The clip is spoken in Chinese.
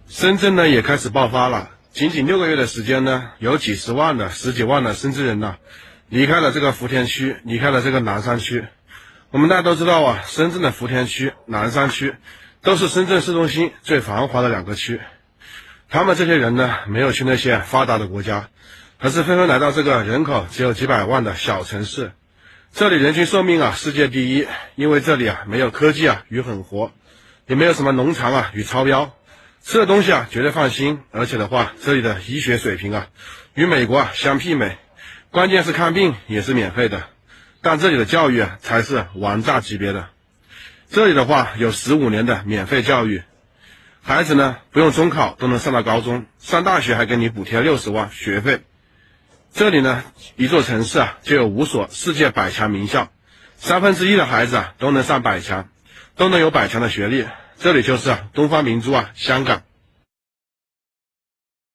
深圳呢也开始爆发了，仅仅6个月的时间呢，有几十万的、十几万的深圳人呢，离开了这个福田区，离开了这个南山区。我们大家都知道啊，深圳的福田区、南山区都是深圳市中心最繁华的2个区。他们这些人呢，没有去那些发达的国家，而是纷纷来到这个人口只有几百万的小城市。这里人均寿命啊世界第一，因为这里啊没有科技啊与狠活，也没有什么农场啊与超标，吃的东西啊绝对放心，而且的话，这里的医学水平啊与美国啊相媲美，关键是看病也是免费的。但这里的教育啊才是王炸级别的。这里的话有15年的免费教育，孩子呢不用中考都能上到高中，上大学还给你补贴60万学费。这里呢一座城市啊就有5所世界100强名校，1/3的孩子啊都能上100强，都能有100强的学历。这里就是东方明珠啊，香港。